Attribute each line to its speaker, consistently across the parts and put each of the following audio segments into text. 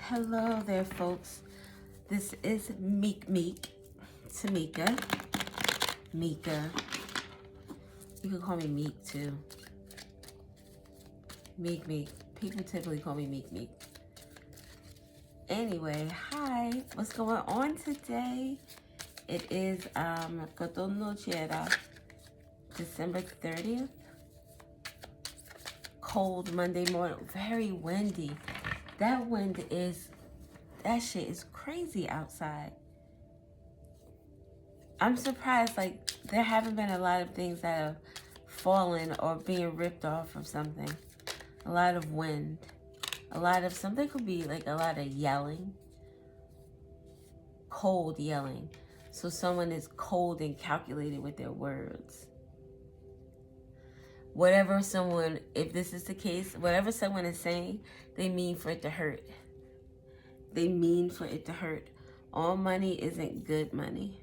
Speaker 1: Hello there, folks. This is Tamika. Mika. You can call me Meek too. Meek. People typically call me Meek. Anyway, hi. What's going on today? It is Cotonou December 30th. Cold Monday morning. Very windy. That shit is crazy outside. I'm surprised, like, there haven't been a lot of things that have fallen or being ripped off of something. A lot of wind. A lot of, something could be like a lot of yelling. Cold yelling. So someone is cold and calculated with their words. Whatever someone, if this is the case, whatever someone is saying, they mean for it to hurt. They mean for it to hurt. All money isn't good money.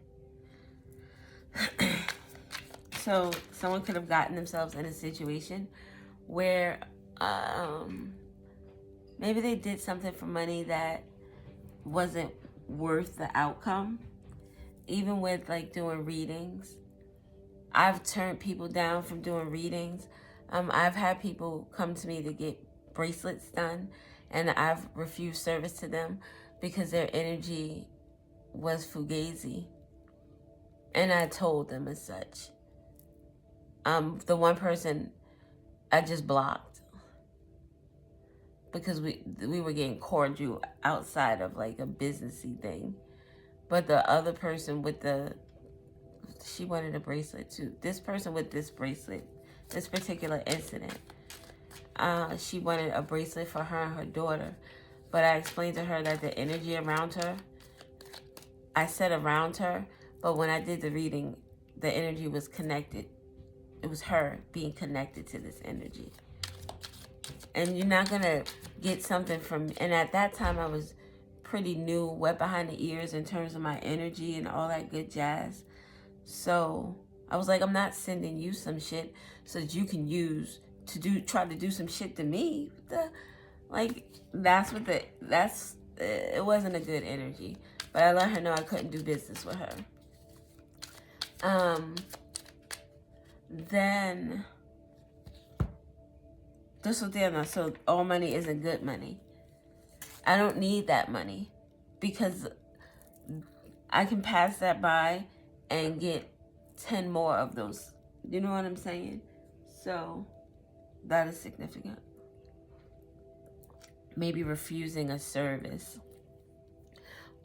Speaker 1: So someone could have gotten themselves in a situation where maybe they did something for money that wasn't worth the outcome. Even with like doing readings, I've turned people down from doing readings. I've had people come to me to get bracelets done, and I've refused service to them because their energy was fugazi. And I told them as such. The one person I just blocked because we were getting cordial outside of like a businessy thing. But the other person with she wanted a bracelet too. This person with this bracelet, this particular incident, she wanted a bracelet for her and her daughter. But I explained to her that the energy around her, I said around her, but when I did the reading, the energy was connected. It was her being connected to this energy. And you're not going to get something from, and at that time I was pretty new, wet behind the ears in terms of my energy and all that good jazz. So I was like, I'm not sending you some shit so that you can use to try to do some shit to me. It wasn't a good energy. But I let her know I couldn't do business with her. Then so all money isn't good money. I don't need that money because I can pass that by and get 10 more of those. You know what I'm saying? So that is significant. Maybe refusing a service,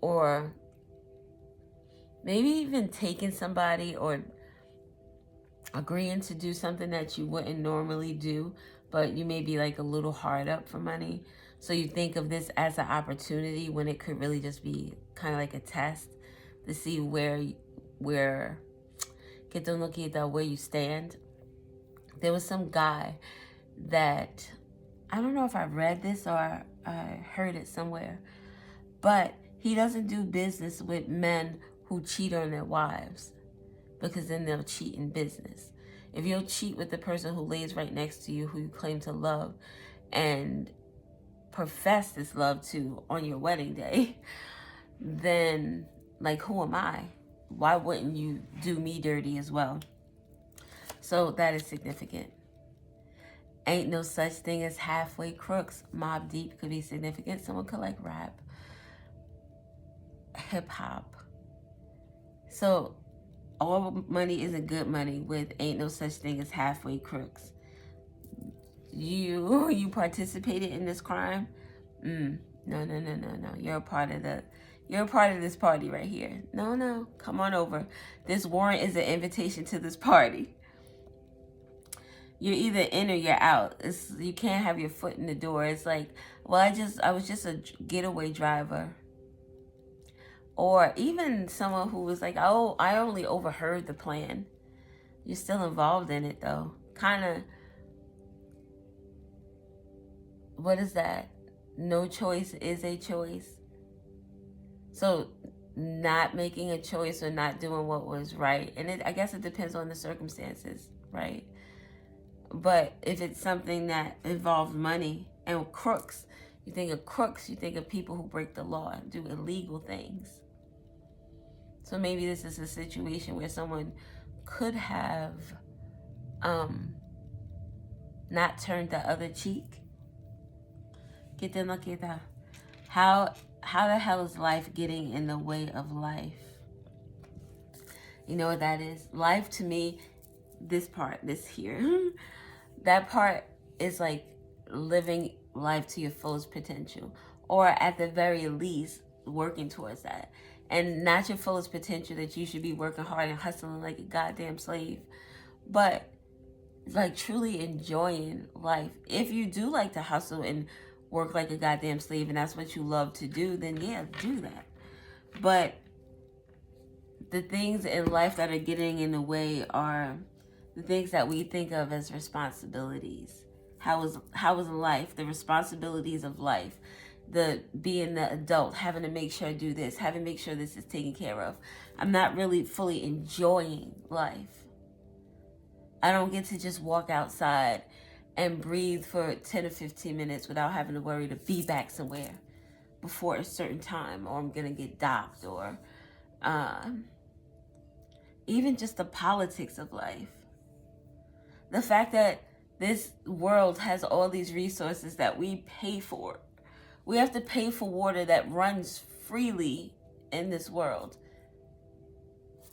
Speaker 1: or maybe even taking somebody or agreeing to do something that you wouldn't normally do, but you may be like a little hard up for money. So you think of this as an opportunity when it could really just be kind of like a test to see where you stand. There was some guy that, I don't know if I read this or I heard it somewhere, but he doesn't do business with men who cheat on their wives, because then they'll cheat in business. If you'll cheat with the person who lays right next to you, who you claim to love and profess this love to on your wedding day, then like, who am I? Why wouldn't you do me dirty as well? So that is significant. Ain't no such thing as halfway crooks. Mobb Deep could be significant. Someone could like rap. Hip hop. So all money isn't good money with ain't no such thing as halfway crooks. You participated in this crime? No. You're a part of this party right here. No. Come on over. This warrant is an invitation to this party. You're either in or you're out. You can't have your foot in the door. It's like, well, I was just a getaway driver. Or even someone who was like, oh, I only overheard the plan. You're still involved in it though. Kind of, what is that? No choice is a choice. So not making a choice or not doing what was right. And I guess it depends on the circumstances, right? But if it's something that involves money and crooks, You think of crooks, you think of people who break the law and do illegal things. So maybe this is a situation where someone could have not turned the other cheek. How the hell is life getting in the way of life? You know what that is? Life to me, this part, this here, that part is like living life to your fullest potential, or at the very least working towards that. And not your fullest potential that you should be working hard and hustling like a goddamn slave, but like truly enjoying life. If you do like to hustle and work like a goddamn slave and that's what you love to do, then yeah, do that. But the things in life that are getting in the way are the things that we think of as responsibilities. How is life, the responsibilities of life, the being the adult, having to make sure I do this, having to make sure this is taken care of. I'm not really fully enjoying life. I don't get to just walk outside and breathe for 10 or 15 minutes without having to worry to be back somewhere before a certain time, or I'm gonna get docked, or even just the politics of life. The fact that this world has all these resources that we pay for. We have to pay for water that runs freely in this world.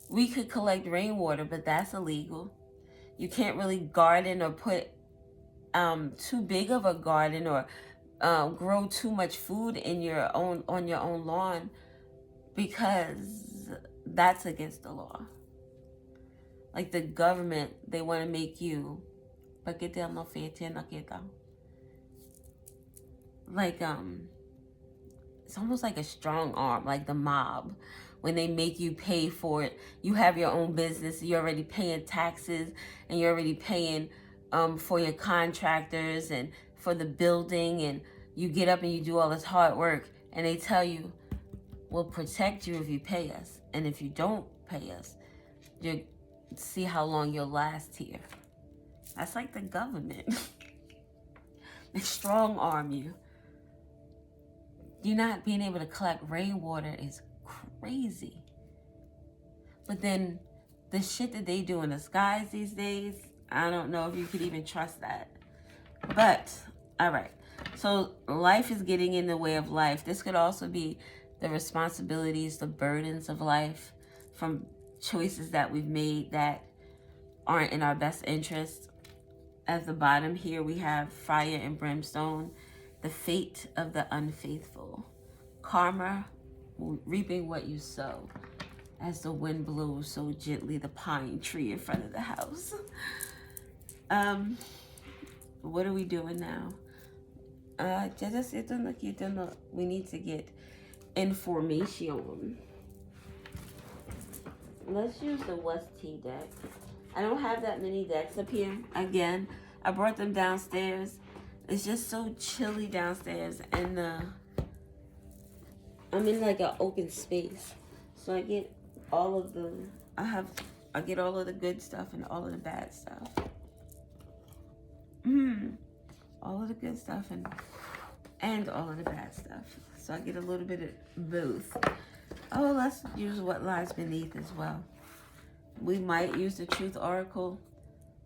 Speaker 1: We could collect rainwater, but that's illegal. You can't really garden or put too big of a garden, or grow too much food on your own lawn, because that's against the law. Like the government, they want to make you like it's almost like a strong arm, like the mob. When they make you pay for it, you have your own business, you're already paying taxes, and you're already paying for your contractors and for the building, and you get up and you do all this hard work, and they tell you, we'll protect you if you pay us, and if you don't pay us, you see how long you'll last here. That's like the government. They strong arm you. You not being able to collect rainwater is crazy. But then the shit that they do in the skies these days, I don't know if you could even trust that. But, all right. So life is getting in the way of life. This could also be the responsibilities, the burdens of life from choices that we've made that aren't in our best interest. At the bottom here, we have fire and brimstone, the fate of the unfaithful. Karma, reaping what you sow. As the wind blows so gently the pine tree in front of the house. What are we doing now? We need to get information. Let's use the West T deck. I don't have that many decks up here. Again, I brought them downstairs. It's just so chilly downstairs, and I'm in like an open space, so I get all of the I get all of the good stuff and all of the bad stuff. All of the good stuff and all of the bad stuff. So I get a little bit of both. Oh, let's use what lies beneath as well. We might use the Truth Oracle.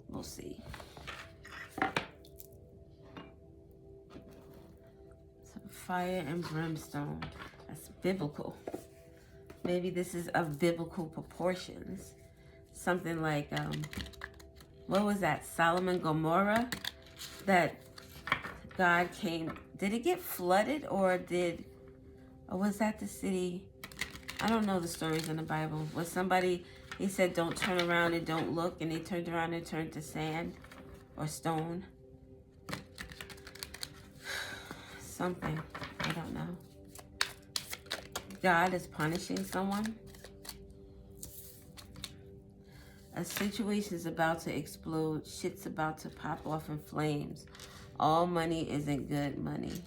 Speaker 1: We'll see. Some fire and brimstone. That's biblical. Maybe this is of biblical proportions. Something like, what was that? Sodom and Gomorrah? That God came. Did it get flooded, or was that the city? I don't know the stories in the Bible. Was somebody, he said, don't turn around and don't look, and they turned around and turned to sand or stone? Something. I don't know. God is punishing someone. A situation is about to explode. Shit's about to pop off in flames. All money isn't good money.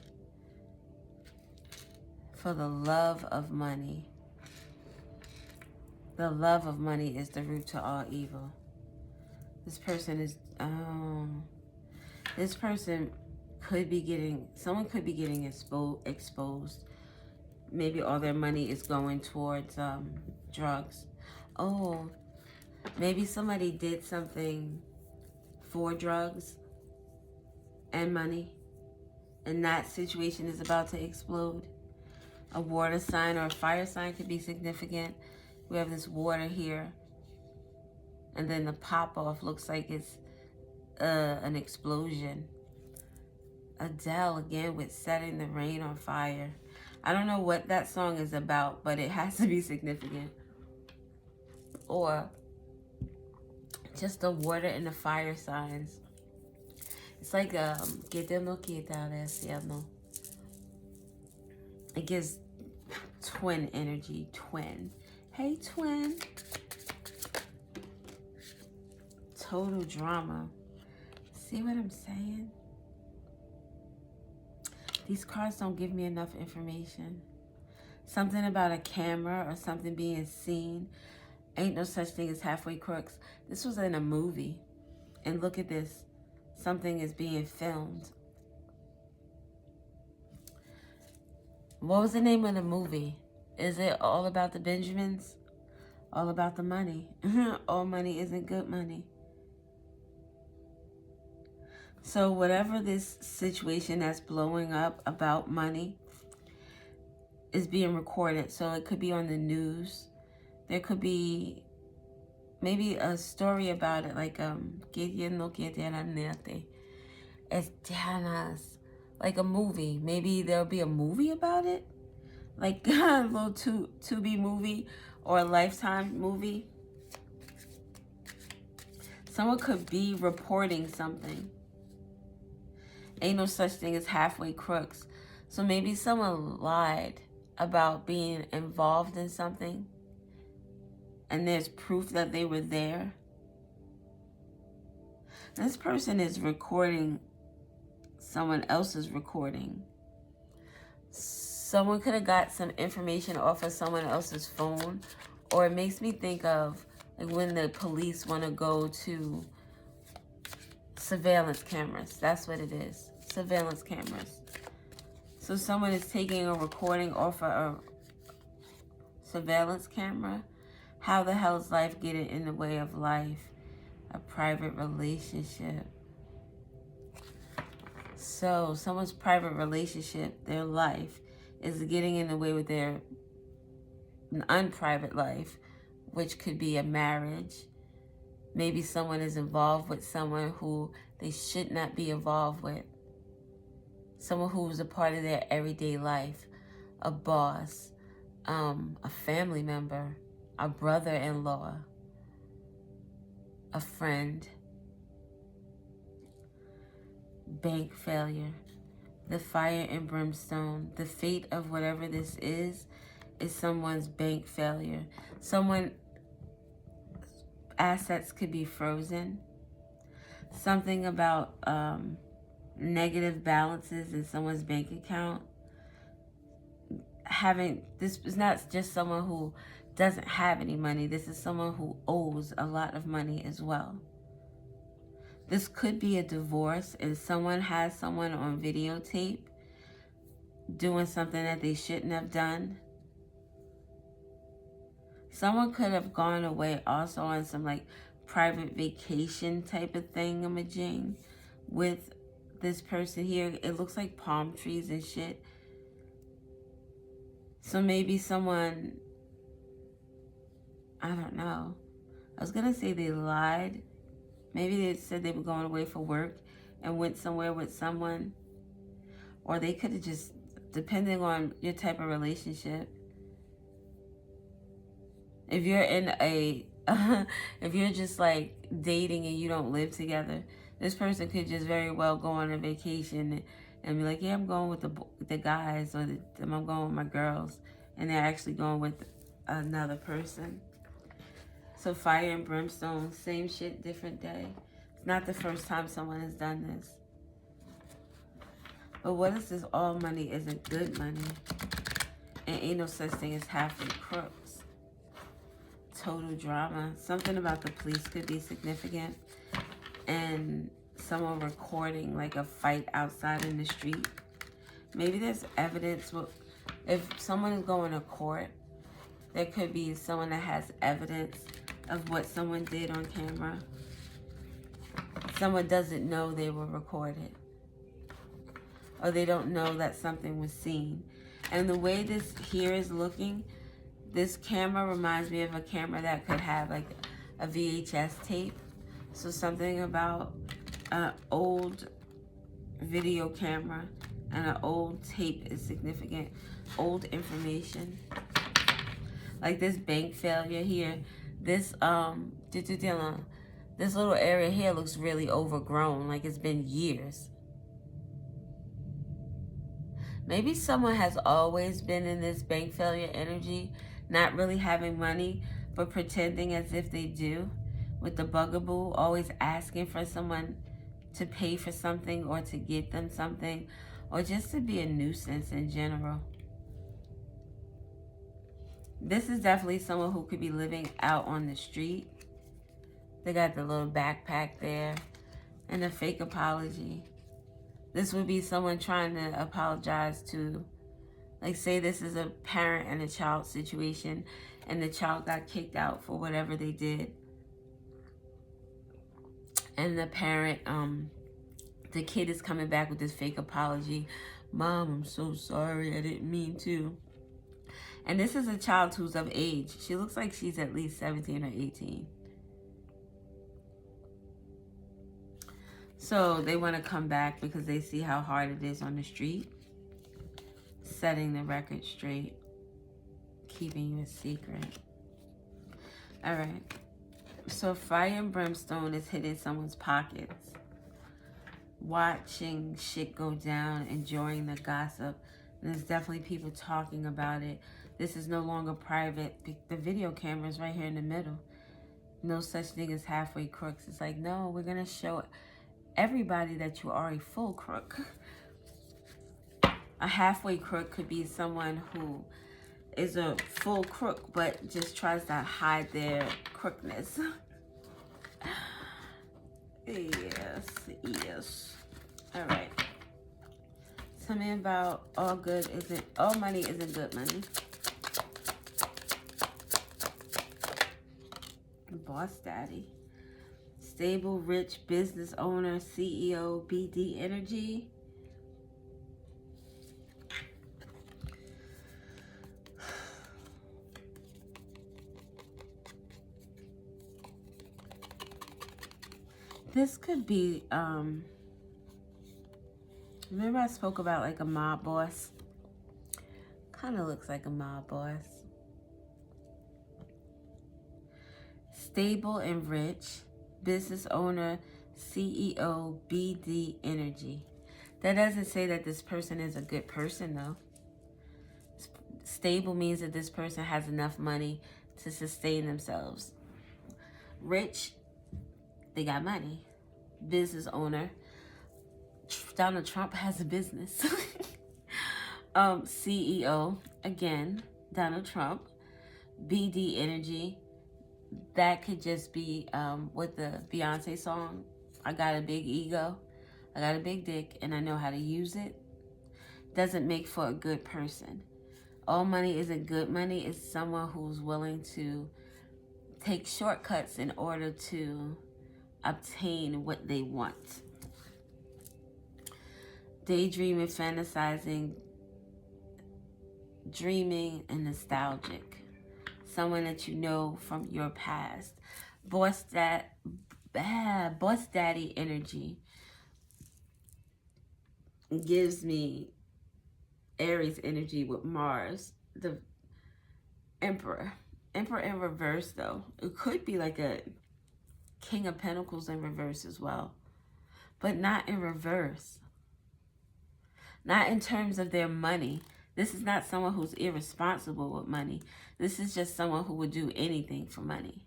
Speaker 1: For the love of money. The love of money is the root to all evil. This person someone could be getting exposed. Maybe all their money is going towards drugs. Oh, maybe somebody did something for drugs and money, and that situation is about to explode. A water sign or a fire sign could be significant. We have this water here, and then the pop-off looks like it's an explosion. Adele again with Setting the Rain on Fire. I don't know what that song is about, but it has to be significant. Or just the water and the fire signs. It's like que te lo quita del cielo. It gives twin energy. Twin. Hey, twin. Total drama. See what I'm saying? These cards don't give me enough information. Something about a camera or something being seen. Ain't no such thing as halfway crooks. This was in a movie. And look at this. Something is being filmed. What was the name of the movie? Is it All About the Benjamins? All about the money. All money isn't good money. So whatever this situation that's blowing up about money is being recorded. So it could be on the news. There could be maybe a story about it, like like a movie. Maybe there'll be a movie about it, like a little Tubi movie or a Lifetime movie. Someone could be reporting something. Ain't no such thing as halfway crooks. So maybe someone lied about being involved in something, and there's proof that they were there. This person is recording someone else's recording. Someone could have got some information off of someone else's phone. Or it makes me think of like when the police want to go to surveillance cameras. That's what it is. Surveillance cameras. So someone is taking a recording off of a surveillance camera. How the hell is life getting in the way of life? A private relationship. So someone's private relationship, their life, is getting in the way with their unprivate life, which could be a marriage. Maybe someone is involved with someone who they should not be involved with. Someone who's a part of their everyday life. A boss, a family member, a brother-in-law, a friend. Bank failure. The fire and brimstone. The fate of whatever this is someone's bank failure. Someone assets could be frozen. Something about negative balances in someone's bank account. This is not just someone who doesn't have any money. This is someone who owes a lot of money as well. This could be a divorce, and someone has someone on videotape doing something that they shouldn't have done. Someone could have gone away also on some like private vacation type of thingamajig with this person here. It looks like palm trees and shit. So maybe someone, I don't know. I was going to say they lied. Maybe they said they were going away for work and went somewhere with someone. Or they could have just, depending on your type of relationship. If you're in a, if you're just like dating and you don't live together, this person could just very well go on a vacation and be like, yeah, I'm going with the guys, or I'm going with my girls. And they're actually going with another person. So fire and brimstone, same shit, different day. It's not the first time someone has done this. But what is this all money isn't good money? And ain't no such thing as halfway crooks. Total drama. Something about the police could be significant. And someone recording like a fight outside in the street. Maybe there's evidence. If someone is going to court, there could be someone that has evidence of what someone did on camera. Someone doesn't know they were recorded, or they don't know that something was seen. And the way this here is looking, this camera reminds me of a camera that could have like a VHS tape. So something about an old video camera and an old tape is significant. Old information. Like this bank failure here. This this little area here looks really overgrown. Like it's been years. Maybe someone has always been in this bank failure energy, not really having money, but pretending as if they do. With the bugaboo, always asking for someone to pay for something or to get them something, or just to be a nuisance in general. This is definitely someone who could be living out on the street. They got the little backpack there and a fake apology. This would be someone trying to apologize to, like, say this is a parent and a child situation and the child got kicked out for whatever they did. And the parent, the kid is coming back with this fake apology. Mom, I'm so sorry, I didn't mean to. And this is a child who's of age. She looks like she's at least 17 or 18. So they want to come back because they see how hard it is on the street. Setting the record straight. Keeping you a secret. All right. So fire and brimstone is hitting someone's pockets. Watching shit go down, enjoying the gossip. And there's definitely people talking about it. This is no longer private. The video camera is right here in the middle. No such thing as halfway crooks. It's like, no, we're going to show everybody that you are a full crook. A halfway crook could be someone who is a full crook but just tries to hide their crookness. Yes. All right. Something about all money isn't good money. Boss daddy. Stable, rich business owner, CEO, BD energy. This could be, remember I spoke about like a mob boss? Kind of looks like a mob boss. Stable and rich, business owner, CEO, BD energy. That doesn't say that this person is a good person though. Stable means that this person has enough money to sustain themselves. Rich, they got money. Business owner. Donald Trump has a business. CEO, again, Donald Trump. BD energy. That could just be with the Beyonce song, I got a big ego, I got a big dick, and I know how to use it. Doesn't make for a good person. All money isn't good money. It's someone who's willing to take shortcuts in order to obtain what they want. Daydreaming, fantasizing, dreaming, and nostalgic. Someone that you know from your past. Boss daddy energy gives me Aries energy with Mars, the Emperor. Emperor in reverse though. It could be like a King of Pentacles in reverse as well. But not in reverse. Not in terms of their money. This is not someone who's irresponsible with money. This is just someone who would do anything for money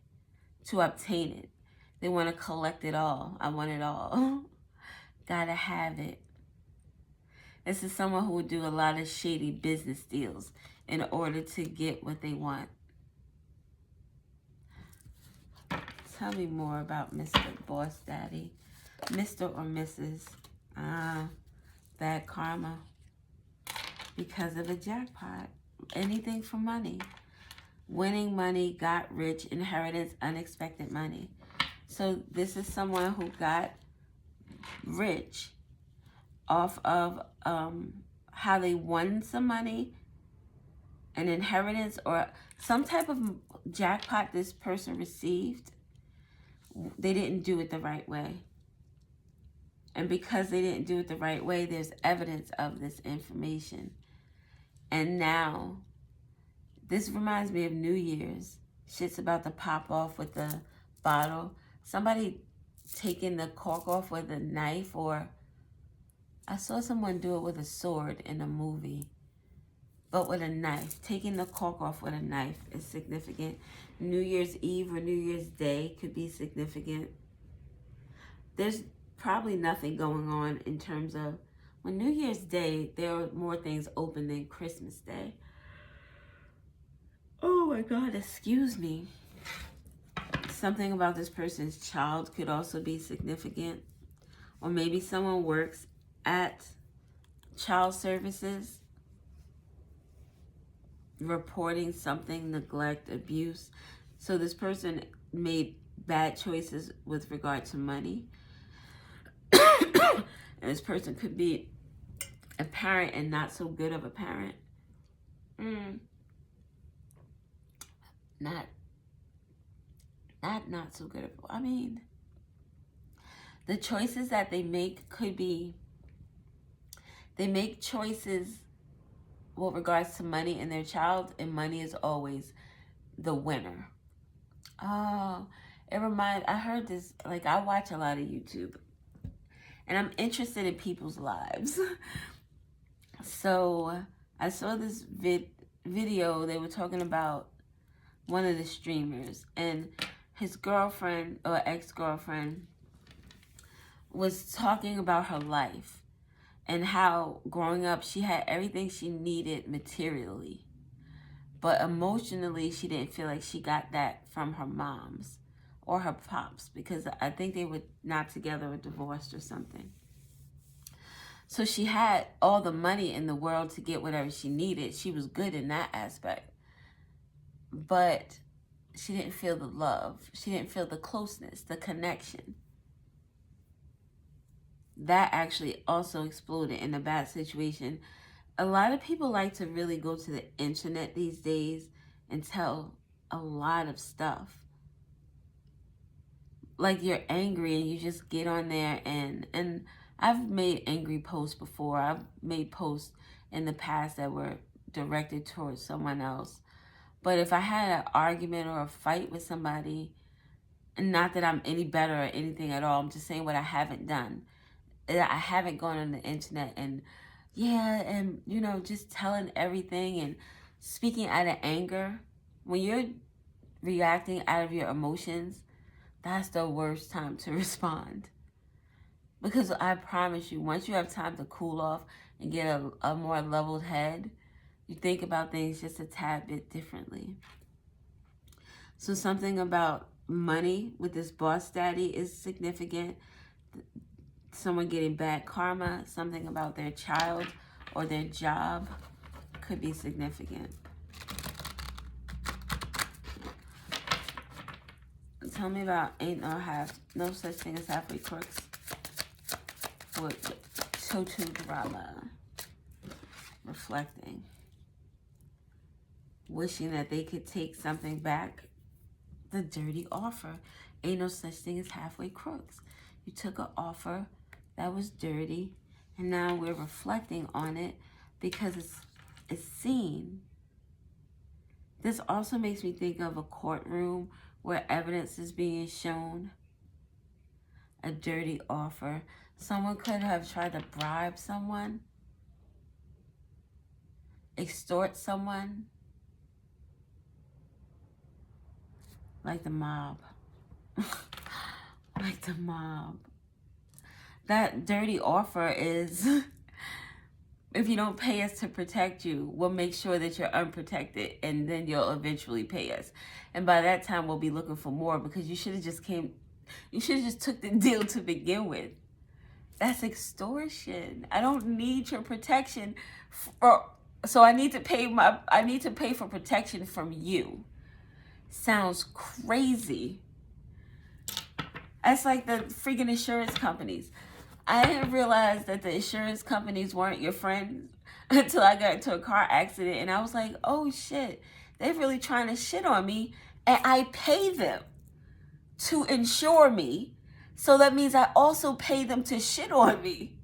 Speaker 1: to obtain it. They want to collect it all. I want it all. Gotta have it. This is someone who would do a lot of shady business deals in order to get what they want. Tell me more about Mr. Boss Daddy. Mr. or Mrs. Bad karma because of a jackpot. Anything for money. Winning money, got rich, inheritance, unexpected money. So this is someone who got rich off of how they won some money, an inheritance, or some type of jackpot this person received. They didn't do it the right way. And because they didn't do it the right way, there's evidence of this information. And now, this reminds me of New Year's. Shit's about to pop off with the bottle. Somebody taking the cork off with a knife, or I saw someone do it with a sword in a movie. But with a knife. Taking the cork off with a knife is significant. New Year's Eve or New Year's Day could be significant. There's probably nothing going on in terms of, when New Year's Day, there are more things open than Christmas Day. Oh my God, excuse me. Something about this person's child could also be significant. Or maybe someone works at child services, reporting something, neglect, abuse. So this person made bad choices with regard to money. And this person could be a parent and not so good of a parent. Not so good. I mean, the choices that they make could be, they make choices with regards to money and their child, and money is always the winner. Oh, I heard this, like, I watch a lot of YouTube, and I'm interested in people's lives. So I saw this video, they were talking about one of the streamers, and his girlfriend or ex-girlfriend was talking about her life and how growing up she had everything she needed materially, but emotionally she didn't feel like she got that from her moms or her pops, because I think they were not together or divorced or something. So she had all the money in the world to get whatever she needed. She was good in that aspect. But she didn't feel the love. She didn't feel the closeness, the connection. That actually also exploded in a bad situation. A lot of people like to really go to the internet these days and tell a lot of stuff. Like you're angry and you just get on there and I've made angry posts before. I've made posts in the past that were directed towards someone else. But if I had an argument or a fight with somebody, and not that I'm any better or anything at all, I'm just saying what I haven't done. I haven't gone on the internet and, you know, just telling everything and speaking out of anger. When you're reacting out of your emotions, that's the worst time to respond. Because I promise you, once you have time to cool off and get a more leveled head, you think about things just a tad bit differently. So something about money with this boss daddy is significant. Someone getting bad karma, something about their child or their job could be significant. Tell me about ain't no such thing as halfway crooks with total drama. Reflecting. Wishing that they could take something back. The dirty offer. Ain't no such thing as halfway crooks. You took an offer that was dirty, and now we're reflecting on it because it's seen. This also makes me think of a courtroom where evidence is being shown. A dirty offer. Someone could have tried to bribe someone, extort someone, like the mob. Like the mob. That dirty offer is, if you don't pay us to protect you, we'll make sure that you're unprotected, and then you'll eventually pay us. And by that time, we'll be looking for more, because you should have just came You should have just took the deal to begin with. That's extortion. I don't need your protection so I need to pay for protection from you. Sounds crazy. That's like the freaking insurance companies. I didn't realize that the insurance companies weren't your friends until I got into a car accident, and I was like, oh shit, they're really trying to shit on me, and I pay them to insure me, so that means I also pay them to shit on me.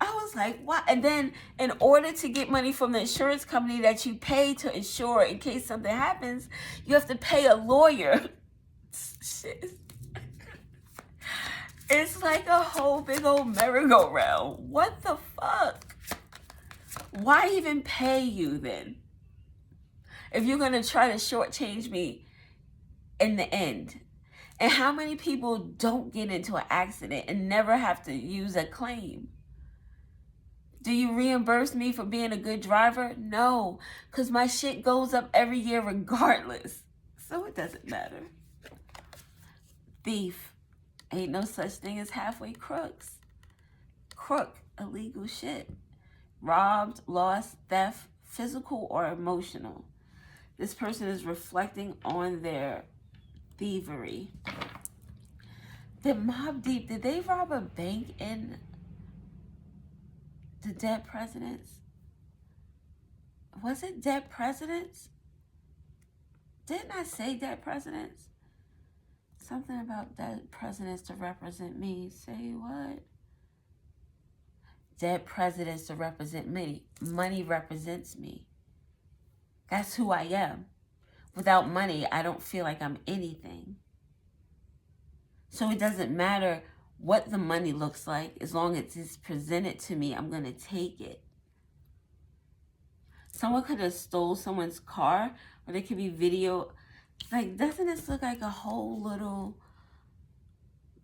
Speaker 1: I was like, what? And then in order to get money from the insurance company that you pay to insure in case something happens, you have to pay a lawyer. Shit. It's like a whole big old merry-go-round. What the fuck? Why even pay you then? If you're going to try to shortchange me in the end. And how many people don't get into an accident and never have to use a claim? Do you reimburse me for being a good driver? No, because my shit goes up every year regardless. So it doesn't matter. Thief. Ain't no such thing as halfway crooks. Crook, illegal shit. Robbed, lost, theft, physical or emotional. This person is reflecting on their thievery. Did Mobb Deep, did they rob a bank in the Dead Presidents? Was it Dead Presidents? Didn't I say Dead Presidents? Something about dead presidents to represent me. Say what? Dead presidents to represent me. Money represents me. That's who I am. Without money, I don't feel like I'm anything. So it doesn't matter what the money looks like. As long as it's presented to me, I'm going to take it. Someone could have stole someone's car, or there could be video. Like, doesn't this look like a whole little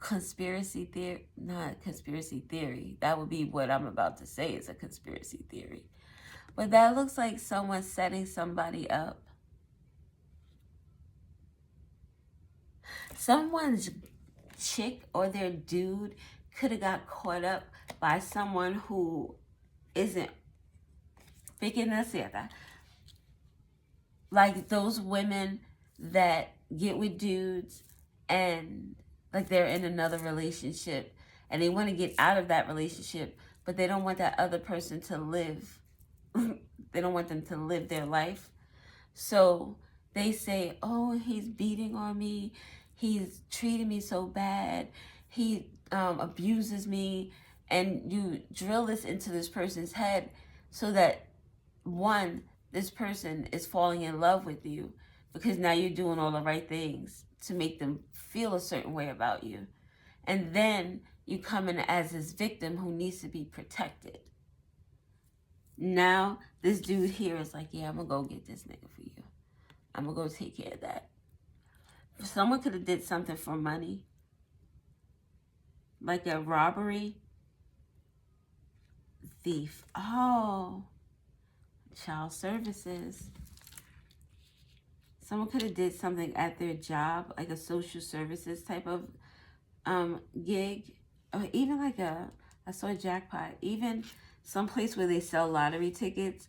Speaker 1: conspiracy theory? Not conspiracy theory. That would be what I'm about to say is a conspiracy theory. But that looks like someone setting somebody up. Someone's chick or their dude could have got caught up by someone who isn't like those women that get with dudes and like they're in another relationship and they want to get out of that relationship, but they don't want that other person to live. They don't want them to live their life. So they say, oh, he's beating on me. He's treating me so bad. He abuses me. And you drill this into this person's head so that, one, this person is falling in love with you because now you're doing all the right things to make them feel a certain way about you. And then you come in as this victim who needs to be protected. Now, this dude here is like, yeah, I'm going to go get this nigga for you. I'm going to go take care of that. Someone could have did something for money. Like a robbery. Thief. Oh. Child services. Someone could have did something at their job, like a social services type of gig. Or even like I saw a jackpot. Even someplace where they sell lottery tickets,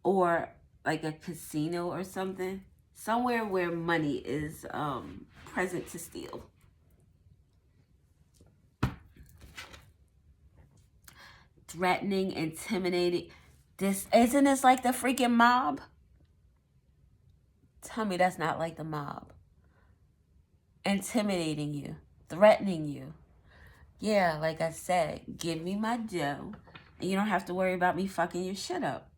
Speaker 1: or like a casino or something. Somewhere where money is present to steal. Threatening, intimidating. Isn't this like the freaking mob? Tell me that's not like the mob. Intimidating you. Threatening you. Yeah, like I said, give me my dough. And you don't have to worry about me fucking your shit up.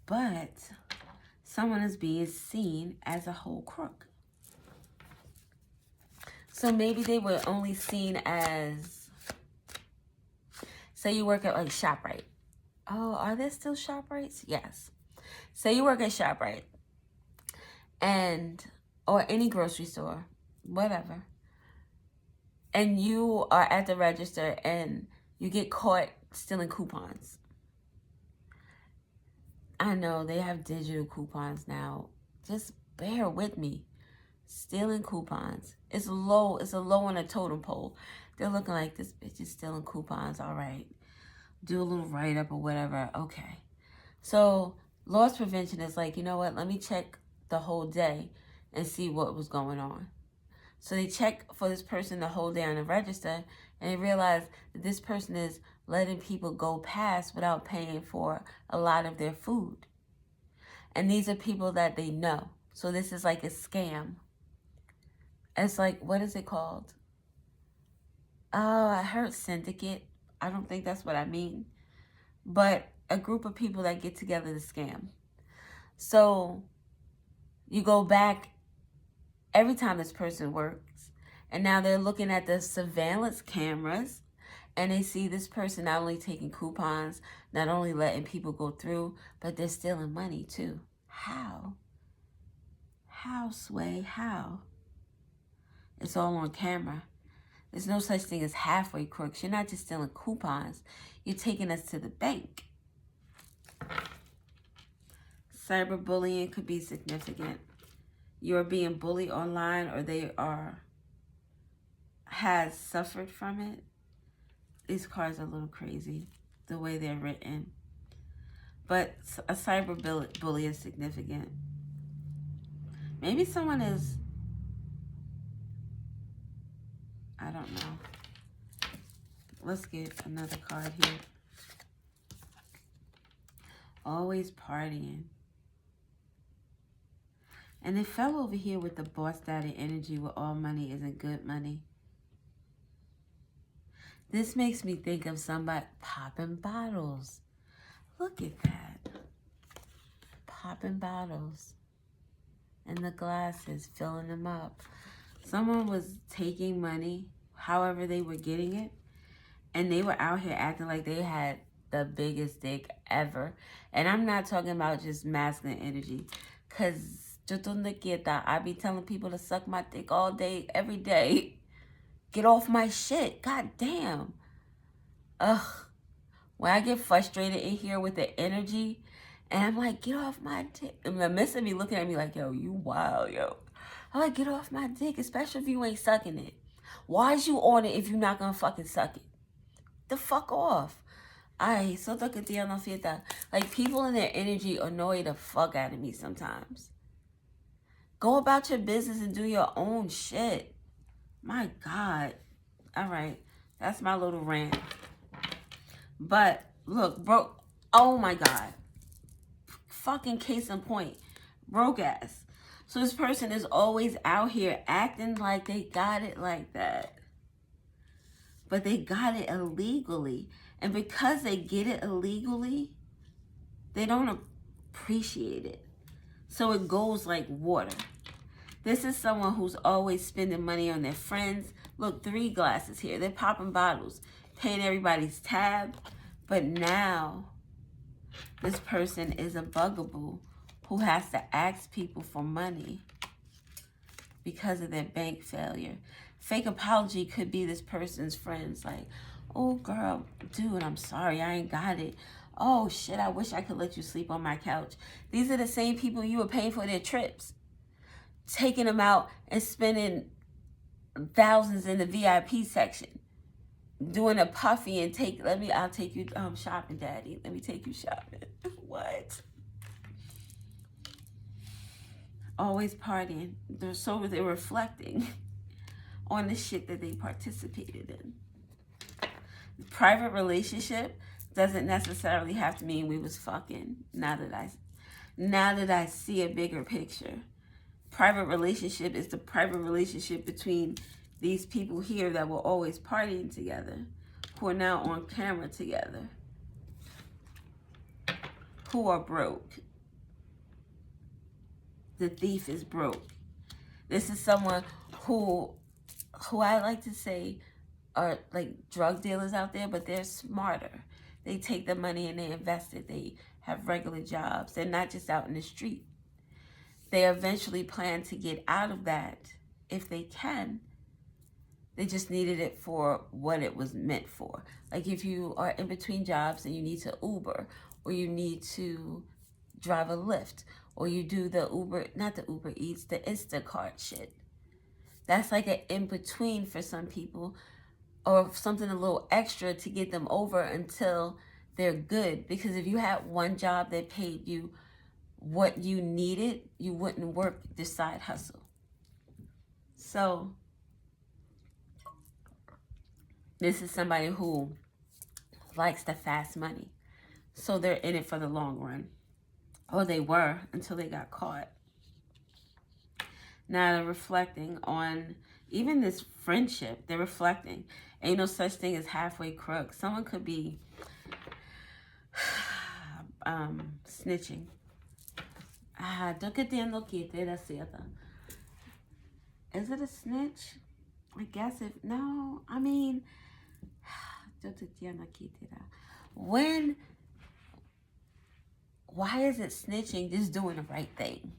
Speaker 1: But someone is being seen as a whole crook. So maybe they were only seen as, say you work at like ShopRite. Oh, are there still ShopRites? Yes. Say you work at ShopRite or any grocery store, whatever. And you are at the register and you get caught stealing coupons. I know they have digital coupons now. Just bear with me. Stealing coupons. It's low. It's a low on a totem pole. They're looking like, this bitch is stealing coupons. All right. Do a little write-up or whatever. Okay. So loss prevention is like, you know what? Let me check the whole day and see what was going on. So they check for this person the whole day on the register, and they realize that this person is letting people go past without paying for a lot of their food. And these are people that they know. So this is like a scam. It's like, what is it called? Oh, I heard syndicate. I don't think that's what I mean. But a group of people that get together to scam. So you go back every time this person works, and now they're looking at the surveillance cameras, and they see this person not only taking coupons, not only letting people go through, but they're stealing money too. How? How, Sway? How? It's all on camera. There's no such thing as halfway crooks. You're not just stealing coupons. You're taking us to the bank. Cyberbullying could be significant. You're being bullied online, or they has suffered from it. These cards are a little crazy, the way they're written. But a cyberbully is significant. Maybe someone is, I don't know. Let's get another card here. Always partying. And it fell over here with the boss daddy energy, where all money isn't good money. This makes me think of somebody popping bottles. Look at that. Popping bottles. And the glasses, filling them up. Someone was taking money, however they were getting it, and they were out here acting like they had the biggest dick ever. And I'm not talking about just masculine energy, because I be telling people to suck my dick all day, every day. Get off my shit. God damn. Ugh. When I get frustrated in here with the energy, and I'm like, get off my dick. And the miss me looking at me like, yo, you wild, yo. I'm like, get off my dick, especially if you ain't sucking it. Why is you on it if you're not gonna fucking suck it? The fuck off. Ay, so toca tía no fiesta. Like, people in their energy annoy the fuck out of me sometimes. Go about your business and do your own shit. My God. All right. That's my little rant. But, look, broke. Oh, my God. Fucking case in point. Broke ass. So this person is always out here acting like they got it like that. But they got it illegally. And because they get it illegally, they don't appreciate it. So it goes like water. This is someone who's always spending money on their friends. Look, 3 glasses here. They're popping bottles, paying everybody's tab. But now, this person is a bugaboo who has to ask people for money because of their bank failure. Fake apology could be this person's friends. Like, oh, girl, dude, I'm sorry. I ain't got it. Oh, shit, I wish I could let you sleep on my couch. These are the same people you were paying for their trips. Taking them out and spending thousands in the VIP section. Doing a puffy and I'll take you shopping, daddy. Let me take you shopping. What? Always partying. They're reflecting on the shit that they participated in. Private relationship doesn't necessarily have to mean we was fucking. Now that I see a bigger picture. Private relationship is the private relationship between these people here that were always partying together, who are now on camera together, who are broke. The thief is broke. This is someone who I like to say are like drug dealers out there, but they're smarter. They take the money and they invest it. They have regular jobs. They're not just out in the street. They eventually plan to get out of that if they can. They just needed it for what it was meant for. Like if you are in between jobs and you need to Uber, or you need to drive a Lyft, or you do the Uber, not the Uber Eats, the Instacart shit. That's like an in-between for some people, or something a little extra to get them over until they're good. Because if you had one job that paid you what you needed, you wouldn't work this side hustle. So this is somebody who likes the fast money. So they're in it for the long run. Or they were until they got caught. Now they're reflecting on even this friendship. They're reflecting. Ain't no such thing as halfway crook. Someone could be snitching. Is it a snitch? I guess if no, I mean, why is it snitching? Just doing the right thing.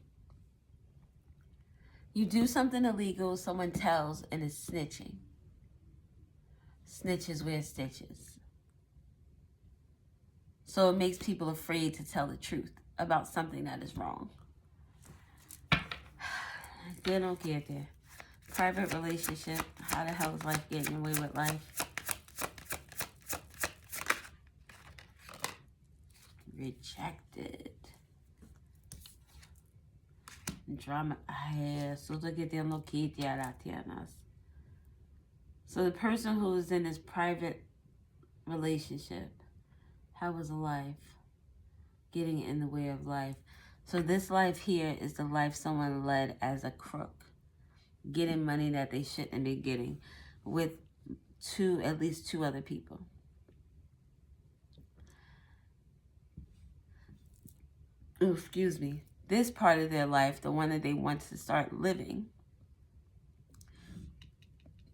Speaker 1: You do something illegal, someone tells, and it's snitching. Snitches wear stitches. So it makes people afraid to tell the truth about something that is wrong. They don't get there. Private relationship. How the hell is life getting away with life? Rejected. Drama. So the person who is in this private relationship, how was life getting in the way of life? So this life here is the life someone led as a crook, getting money that they shouldn't be getting with at least two other people. Oh, excuse me. This part of their life, the one that they want to start living,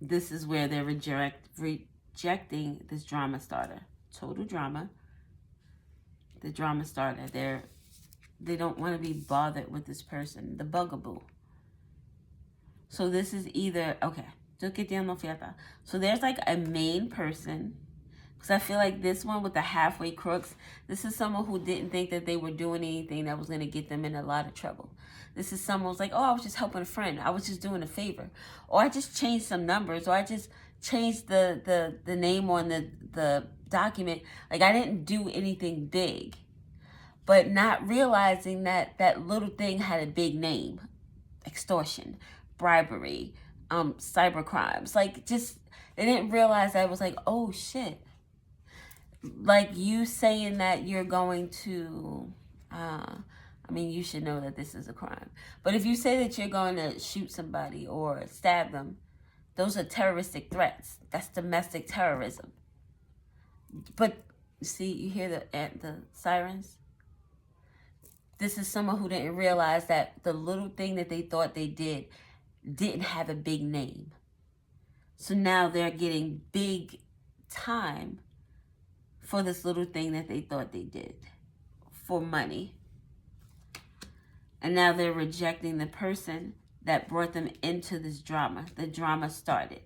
Speaker 1: this is where they're rejecting this drama starter. Total drama. The drama starter. They don't want to be bothered with this person. The bugaboo. So this is either, okay. So there's like a main person. Because I feel like this one with the halfway crooks, this is someone who didn't think that they were doing anything that was going to get them in a lot of trouble. This is someone who's like, oh, I was just helping a friend. I was just doing a favor. Or I just changed some numbers. Or I just changed the name on the document. Like, I didn't do anything big. But not realizing that that little thing had a big name. Extortion, bribery, cyber crimes. Like, just, they didn't realize that it was like, oh, shit. Like you saying that you're going to, I mean, you should know that this is a crime. But if you say that you're going to shoot somebody or stab them, those are terroristic threats. That's domestic terrorism. But see, you hear the sirens? This is someone who didn't realize that the little thing that they thought they did didn't have a big name. So now they're getting big time for this little thing that they thought they did for money. And now they're rejecting the person that brought them into this drama. The drama started.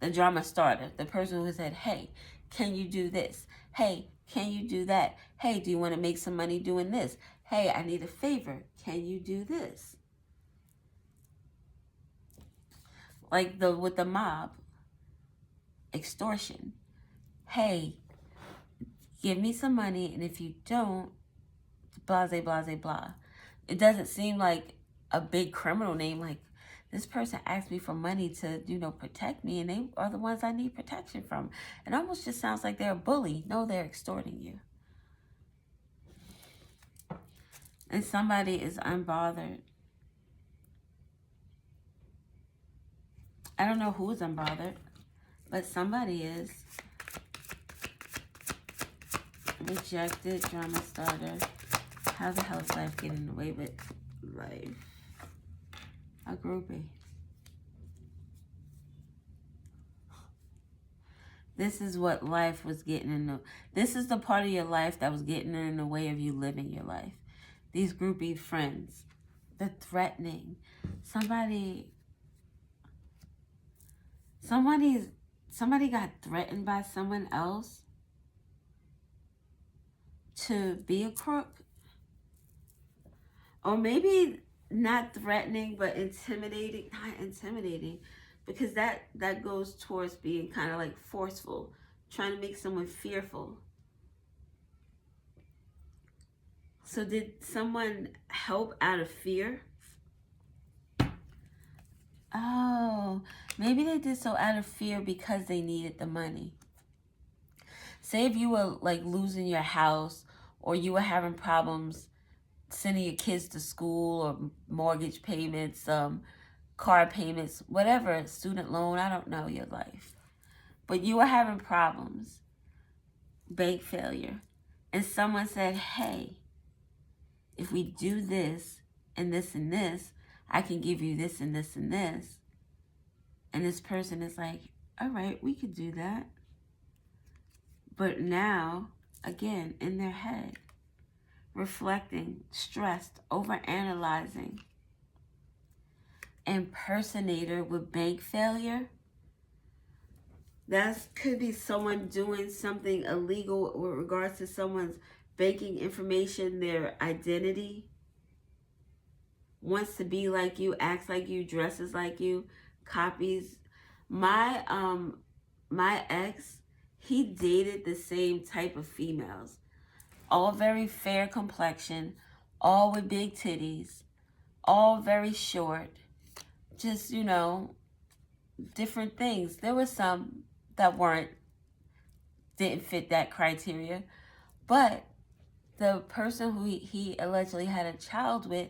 Speaker 1: The drama starter. The person who said, hey, can you do this? Hey, can you do that? Hey, do you want to make some money doing this? Hey, I need a favor. Can you do this? Like with the mob. Extortion. Hey, give me some money, and if you don't, blah, blah, blah, blah. It doesn't seem like a big criminal name. Like, this person asked me for money to, protect me, and they are the ones I need protection from. It almost just sounds like they're a bully. No, they're extorting you. And somebody is unbothered. I don't know who is unbothered, but somebody is. Rejected, drama starter. How the hell is life getting away with life? A groupie. This is what life was getting in the... This is the part of your life that was getting in the way of you living your life. These groupie friends. The threatening. Somebody got threatened by someone else to be a crook. Or maybe not threatening, but intimidating. Not intimidating, because that goes towards being kind of like forceful, trying to make someone fearful. So did someone help out of fear? Oh, maybe they did so out of fear because they needed the money. Say if you were like losing your house, or you were having problems sending your kids to school, or mortgage payments, car payments, whatever, student loan, I don't know your life. But you were having problems, bank failure, and someone said, hey, if we do this and this and this, I can give you this and this and this. And this person is like, all right, we could do that. But now, again, in their head, reflecting, stressed, overanalyzing. Impersonator with bank failure. That could be someone doing something illegal with regards to someone's banking information, their identity. Wants to be like you, acts like you, dresses like you, copies. My ex, he dated the same type of females. All very fair complexion, all with big titties, all very short. Just, you know, different things. There were some that didn't fit that criteria. But the person who he allegedly had a child with,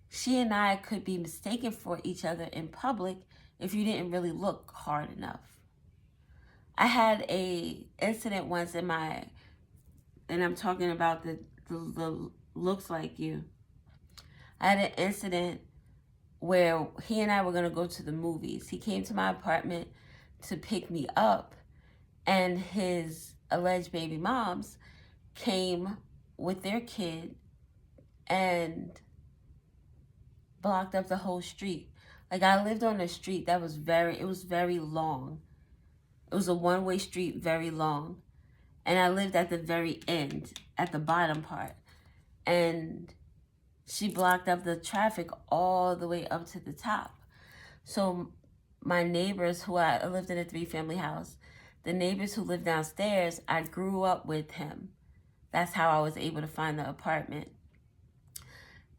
Speaker 1: she and I could be mistaken for each other in public if you didn't really look hard enough. I had a incident once and I'm talking about the looks like you. I had an incident where he and I were going to go to the movies. He came to my apartment to pick me up, and his alleged baby moms came with their kid and blocked up the whole street. Like, I lived on a street that was very long. It was a one-way street, very long. And I lived at the very end, at the bottom part. And she blocked up the traffic all the way up to the top. So my neighbors, who I lived in a 3-family house, the neighbors who lived downstairs, I grew up with him. That's how I was able to find the apartment.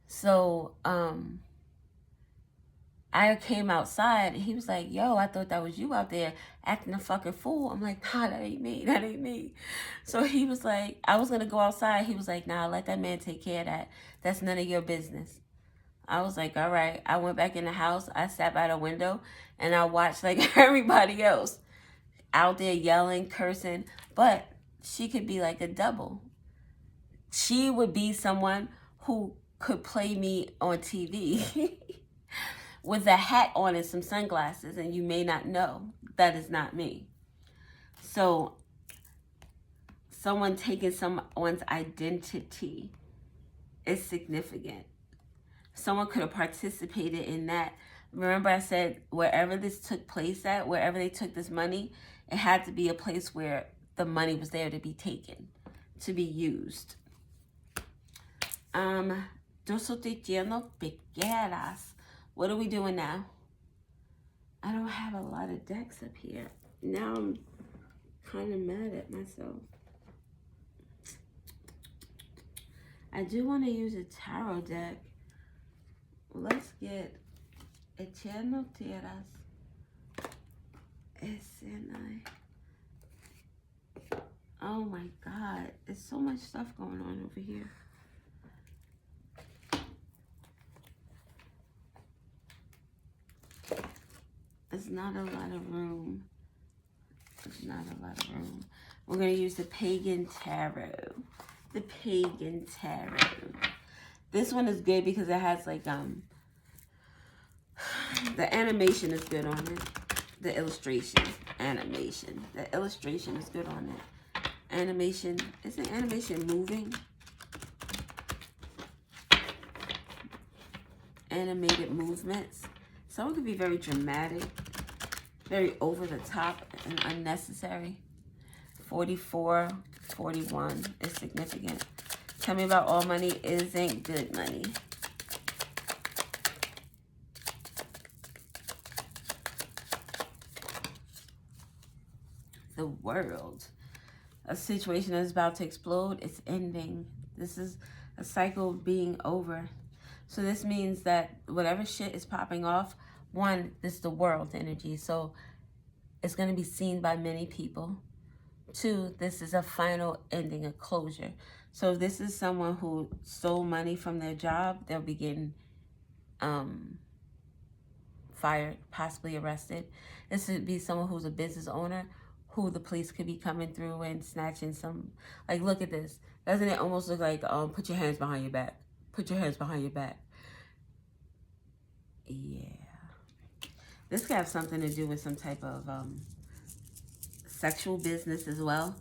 Speaker 1: So I came outside, and he was like, yo, I thought that was you out there acting a fucking fool. I'm like, nah, that ain't me. That ain't me. So he was like, I was going to go outside. He was like, nah, let that man take care of that. That's none of your business. I was like, all right. I went back in the house. I sat by the window, and I watched like everybody else out there yelling, cursing. But she could be like a double. She would be someone who could play me on TV with a hat on and some sunglasses, and you may not know that is not me. So someone taking someone's identity is significant. Someone could have participated in that. Remember I said wherever this took place at, wherever they took this money, it had to be a place where the money was there to be taken, to be used. Dos o te lleno pequeras. What are we doing now? I don't have a lot of decks up here. Now I'm kind of mad at myself. I do want to use a tarot deck. Let's get Eterno Tierras. Oh my God. There's so much stuff going on over here. There's not a lot of room. There's not a lot of room. We're going to use the Pagan Tarot. The Pagan Tarot. This one is good because it has like, the animation is good on it. The illustration. Animation. The illustration is good on it. Animation. Isn't animation moving? Animated movements. Some could be very dramatic, very over the top and unnecessary. 44, 41 is significant. Tell me about all money isn't good money. world. A situation that's about to explode, it's ending. This is a cycle being over. So this means that whatever shit is popping off, one, this is the world energy. So it's going to be seen by many people. Two, this is a final ending, a closure. So if this is someone who stole money from their job, they'll be getting fired, possibly arrested. This would be someone who's a business owner who the police could be coming through and snatching some. Like, look at this. Doesn't it almost look like, put your hands behind your back? Put your hands behind your back. Yeah. This could have something to do with some type of sexual business as well.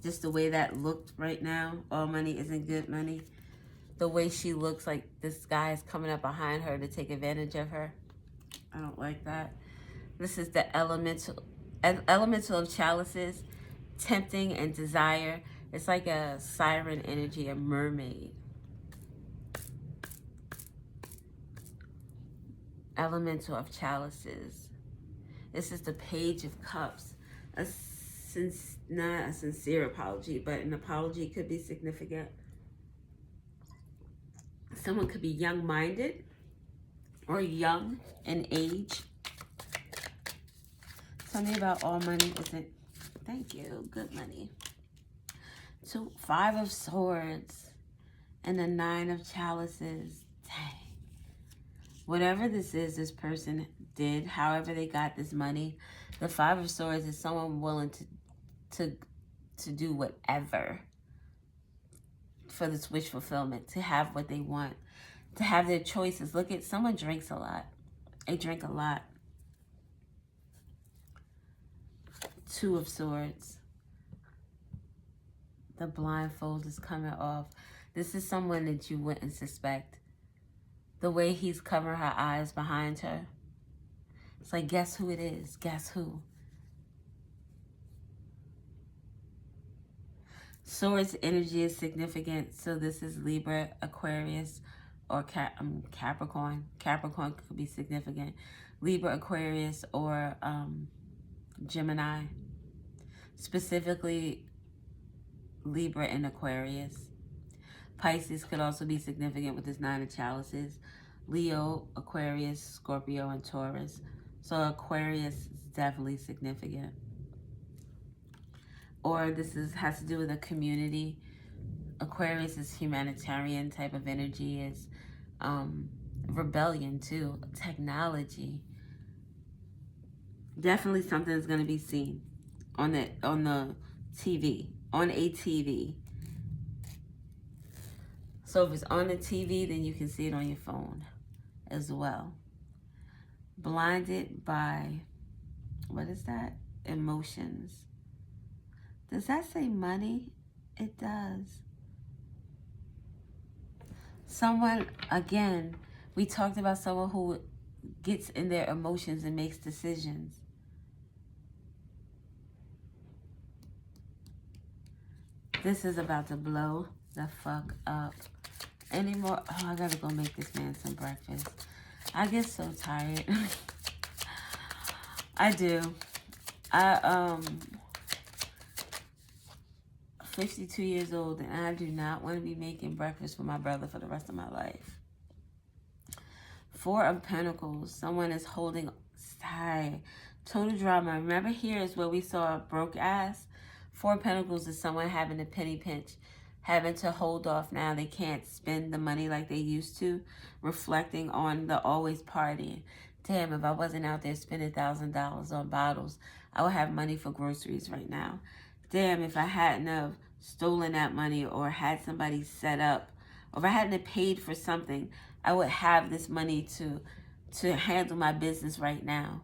Speaker 1: Just the way that looked right now. All money isn't good money. The way she looks like this guy is coming up behind her to take advantage of her. I don't like that. This is the elemental of chalices, tempting and desire. It's like a siren energy, a mermaid. Elemental of chalices. This is the Page of Cups. Not a sincere apology, but an apology could be significant. Someone could be young-minded or young in age. Tell me about all money isn't. Thank you. Good money. So 5 of Swords and the 9 of Chalices. Dang. Whatever this is, this person did, however they got this money, the 5 of Swords is someone willing to do whatever for this wish fulfillment, to have what they want, to have their choices. Look at, someone drinks a lot. They drink a lot. 2 of Swords. The blindfold is coming off. This is someone that you wouldn't suspect. The way he's covering her eyes behind her. It's like, guess who it is? Guess who? Swords energy is significant. So this is Libra, Aquarius, or Capricorn. Capricorn could be significant. Libra, Aquarius, or Gemini. Specifically, Libra and Aquarius. Pisces could also be significant with this 9 of Chalices. Leo, Aquarius, Scorpio, and Taurus. So Aquarius is definitely significant. Or this has to do with a community. Aquarius is humanitarian type of energy. It's rebellion too. Technology. Definitely something that's going to be seen on the TV. On a TV. So if it's on the TV, then you can see it on your phone as well. Blinded by, what is that? Emotions. Does that say money? It does. Someone, again, we talked about someone who gets in their emotions and makes decisions. This is about to blow the fuck up. Anymore? Oh, I gotta go make this man some breakfast. I get so tired. I do. 52 years old, and I do not want to be making breakfast for my brother for the rest of my life. 4 of Pentacles. Someone is holding tight. Total drama. Remember, here is where we saw a broke ass. 4 of Pentacles is someone having a penny pinch, having to hold off now. They can't spend the money like they used to, reflecting on the always partying. Damn, if I wasn't out there spending $1,000 on bottles, I would have money for groceries right now. Damn, if I hadn't have stolen that money or had somebody set up, or if I hadn't have paid for something, I would have this money to handle my business right now.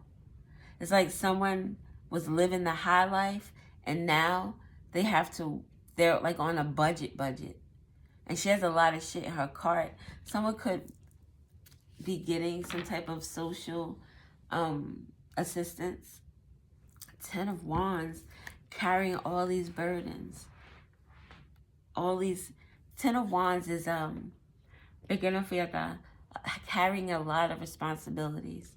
Speaker 1: It's like someone was living the high life, and now they're like on a budget. And she has a lot of shit in her cart. Someone could be getting some type of social assistance. 10 of Wands, carrying all these burdens. All these, 10 of Wands is carrying a lot of responsibilities.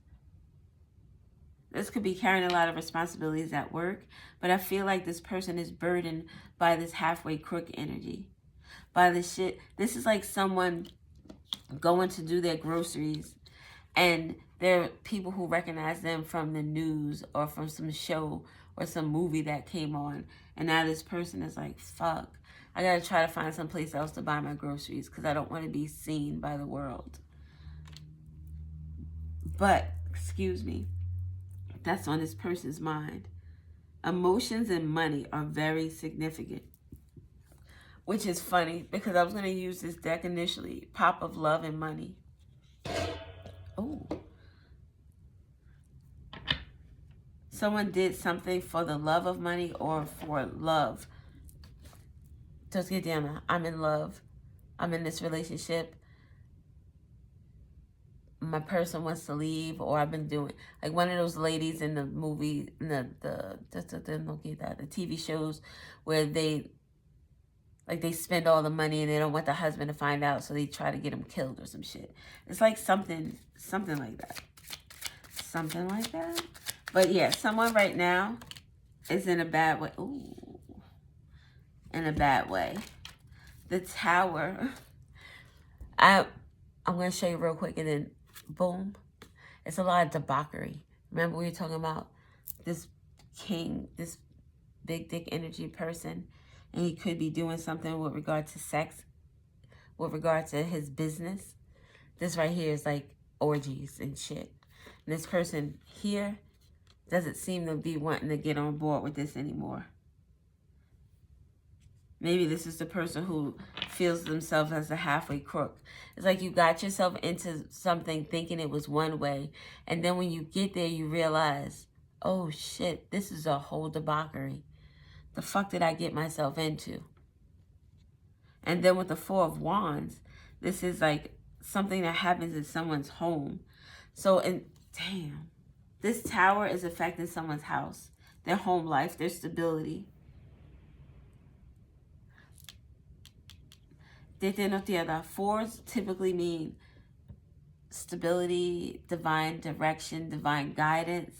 Speaker 1: This could be carrying a lot of responsibilities at work, but I feel like this person is burdened by this halfway crook energy. By this shit. This is like someone going to do their groceries, and there are people who recognize them from the news or from some show or some movie that came on. And now this person is like, fuck, I gotta try to find someplace else to buy my groceries because I don't want to be seen by the world. But, excuse me, that's on this person's mind. Emotions and money are very significant. Which is funny because I was going to use this deck initially. Pop of love and money. Oh. Someone did something for the love of money or for love. Just get down. I'm in love. I'm in this relationship. My person wants to leave, or I've been doing like one of those ladies in the movie, in the TV shows where they spend all the money and they don't want the husband to find out, so they try to get him killed or some shit. It's like something like that. Something like that. But yeah, someone right now is in a bad way. Ooh. In a bad way. The Tower. I'm going to show you real quick and then boom. It's a lot of debauchery. Remember we were talking about this king, this big dick energy person, and he could be doing something with regard to sex, with regard to his business. This right here is like orgies and shit. And this person here doesn't seem to be wanting to get on board with this anymore. Maybe this is the person who feels themselves as a halfway crook. It's like you got yourself into something thinking it was one way, and then when you get there, you realize, oh shit, this is a whole debauchery. The fuck did I get myself into? And then with the Four of Wands, this is like something that happens in someone's home. So, damn, this Tower is affecting someone's house, their home life, their stability. Fours typically mean stability, divine direction, divine guidance.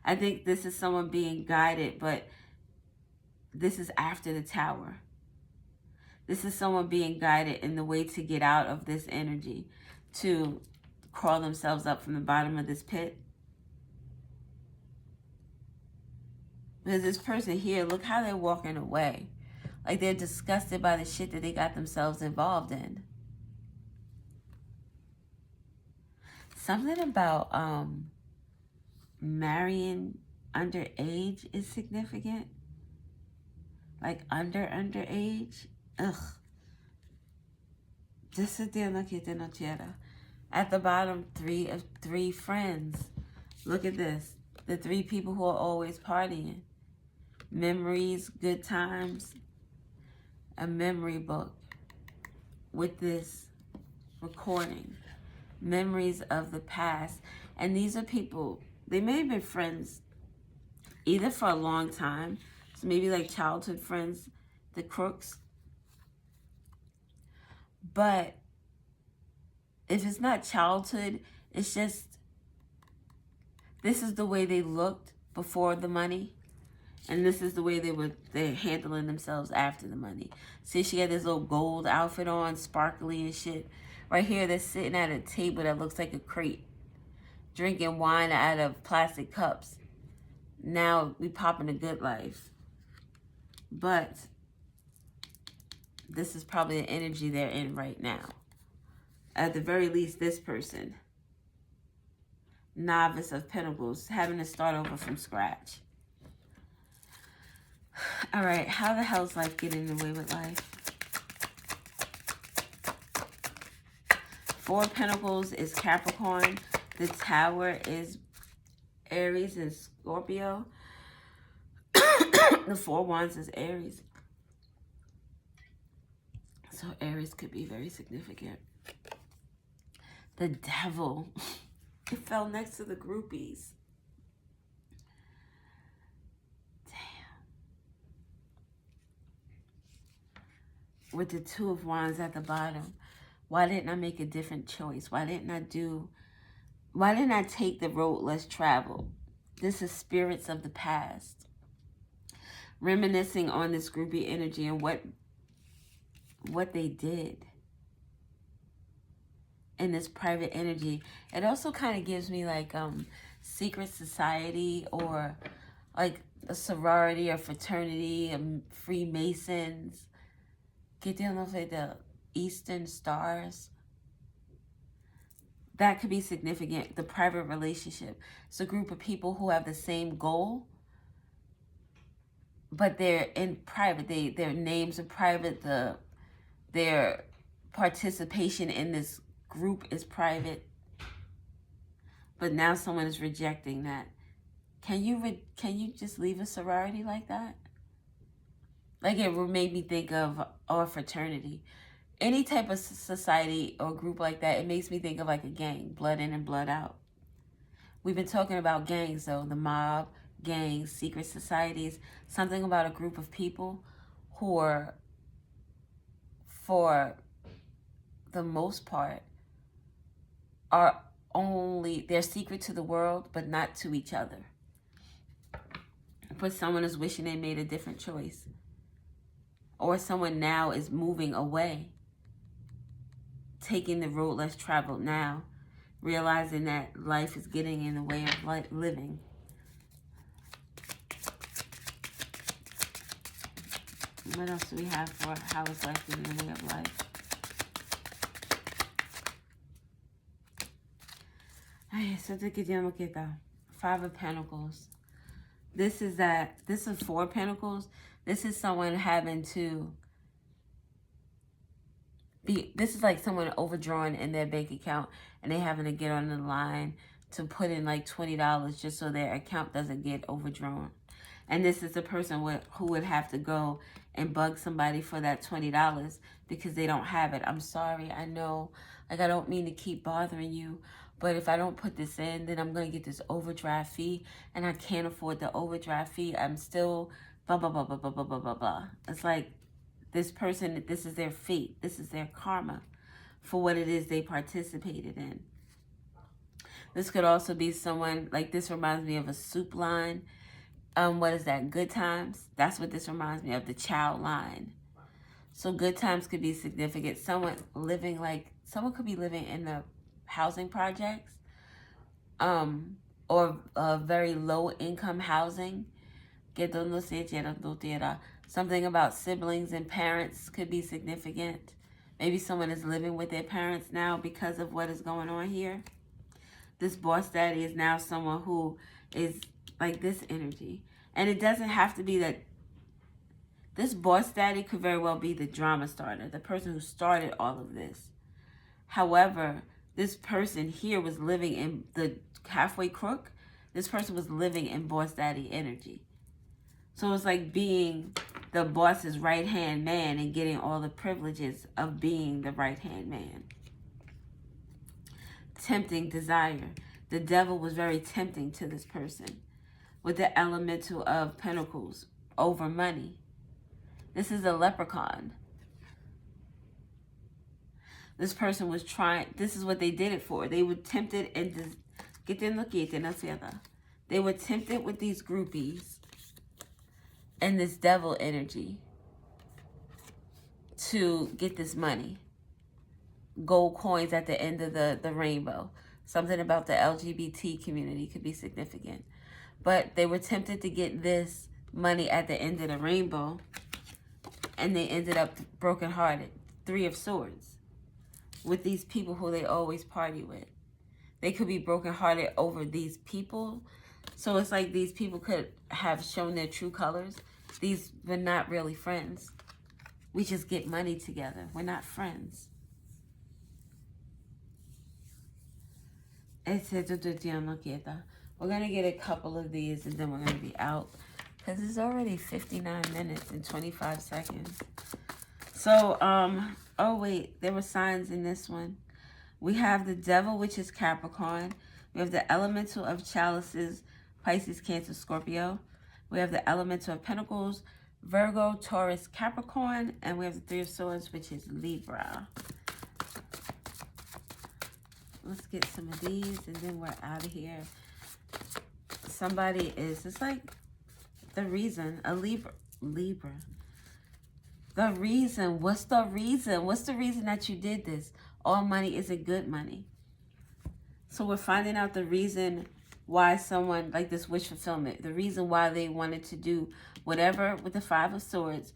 Speaker 1: I think this is someone being guided, but this is after the Tower. This is someone being guided in the way to get out of this energy, to crawl themselves up from the bottom of this pit. Because this person here, look how they're walking away. Like they're disgusted by the shit that they got themselves involved in. Something about marrying underage is significant. Like underage. Ugh. At the bottom, three friends. Look at this. The three people who are always partying. Memories, good times. A memory book with this recording. Memories of the past. And these are people, they may have been friends either for a long time, so maybe like childhood friends, the crooks. But if it's not childhood, it's just, this is the way they looked before the money. And this is the way they're handling themselves after the money. See, she had this little gold outfit on, sparkly and shit. Right here, they're sitting at a table that looks like a crate, drinking wine out of plastic cups. Now we popping a good life. But this is probably the energy they're in right now. At the very least, this person, Novice of Pentacles, having to start over from scratch. All right, how the hell's life getting in the way with life? Four of Pentacles is Capricorn. The Tower is Aries and Scorpio. The Four of Wands is Aries. So Aries could be very significant. The Devil. It fell next to the groupies. With the Two of Wands at the bottom. Why didn't I make a different choice? Why didn't I take the road less traveled? This is spirits of the past. Reminiscing on this groupie energy and what they did in this private energy. It also kind of gives me like secret society, or like a sorority or fraternity, Freemasons. Get down with the Eastern Stars. That could be significant. The private relationship. It's a group of people who have the same goal, but they're in private. Their names are private. Their participation in this group is private. But now someone is rejecting that. Can you just leave a sorority like that? Like, it made me think of our fraternity. Any type of society or group like that, it makes me think of like a gang, blood in and blood out. We've been talking about gangs though, the mob, gangs, secret societies, something about a group of people who are, for the most part, are they're secret to the world, but not to each other. But someone is wishing they made a different choice. Or someone now is moving away, taking the road less traveled now, realizing that life is getting in the way of living. What else do we have for how is life getting in the way of life? Five of Pentacles. This is 4 of Pentacles. This is someone having to this is like someone overdrawing in their bank account, and they having to get on the line to put in like $20 just so their account doesn't get overdrawn. And this is the person who would have to go and bug somebody for that $20 because they don't have it. I'm sorry, I know, like, I don't mean to keep bothering you, but if I don't put this in, then I'm going to get this overdraft fee, and I can't afford the overdraft fee. I'm still blah, blah, blah, blah, blah, blah, blah, blah, blah. It's like this person, this is their fate. This is their karma for what it is they participated in. This could also be someone, like, this reminds me of a soup line. What is that? Good Times. That's what this reminds me of, the child line. So Good Times could be significant. Someone could be living in the housing projects, or very low income housing. Something about siblings and parents could be significant. Maybe someone is living with their parents now because of what is going on here. This boss daddy is now someone who is like this energy. And it doesn't have to be that. This boss daddy could very well be the drama starter, the person who started all of this. However, this person here was living in the halfway crook. This person was living in boss daddy energy. So it's like being the boss's right-hand man and getting all the privileges of being the right-hand man. Tempting desire. The devil was very tempting to this person with the elemental of Pentacles over money. This is a leprechaun. This person was trying, this is what they did it for. They were tempted and they were tempted with these groupies and this devil energy to get this money. Gold coins at the end of the rainbow. Something about the LGBT community could be significant. But they were tempted to get this money at the end of the rainbow, and they ended up brokenhearted. 3 of Swords. With these people who they always party with. They could be brokenhearted over these people. So it's like these people could have shown their true colors. These were not really friends. We just get money together. We're not friends. We're going to get a couple of these and then we're going to be out. Because it's already 59 minutes and 25 seconds. So, oh wait, there were signs in this one. We have the devil, which is Capricorn. We have the elemental of chalices, Pisces, Cancer, Scorpio. We have the elemental of Pentacles, Virgo, Taurus, Capricorn. And we have the 3 of Swords, which is Libra. Let's get some of these and then we're out of here. somebody is, it's like the reason, a Libra. The reason, what's the reason? What's the reason that you did this? All money isn't good money. So we're finding out the reason why someone, like this wish fulfillment, the reason why they wanted to do whatever with the Five of Swords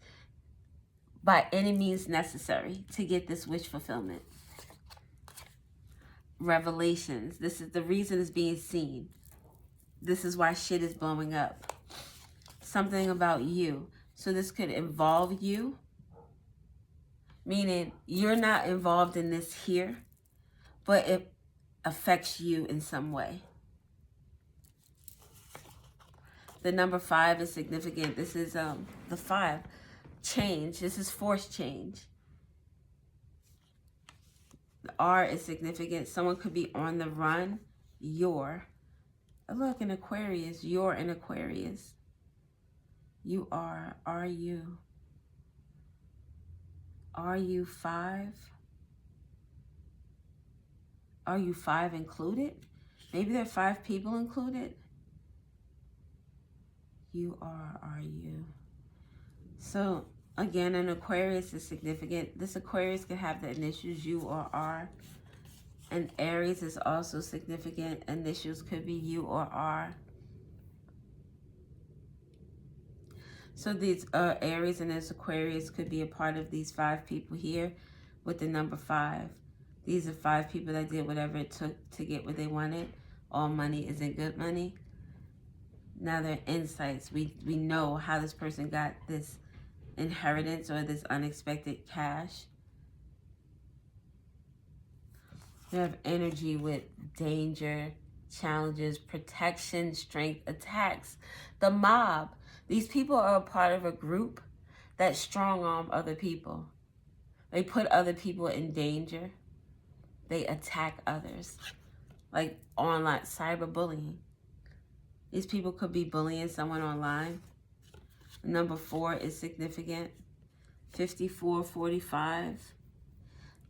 Speaker 1: by any means necessary to get this wish fulfillment. Revelations. This is the reason it's being seen. This is why shit is blowing up. Something about you. So this could involve you. Meaning you're not involved in this here, but it affects you in some way. The number 5 is significant. This is the 5. Change. This is forced change. The R is significant. Someone could be on the run. You're. Look, in Aquarius. You're in Aquarius. You are. Are you? Are you 5? Are you 5 included? Maybe there are 5 people included. You are you? So, again, an Aquarius is significant. This Aquarius could have the initials U or R. And Aries is also significant. Initials could be U or R. So these Aries and this Aquarius could be a part of these 5 people here with the number 5. These are 5 people that did whatever it took to get what they wanted. All money isn't good money. Now their insights. We know how this person got this inheritance or this unexpected cash. You have energy with danger, challenges, protection, strength, attacks. The mob. These people are a part of a group that strong-arm other people. They put other people in danger. They attack others. Like online cyberbullying. These people could be bullying someone online. Number 4 is significant. 54, 45.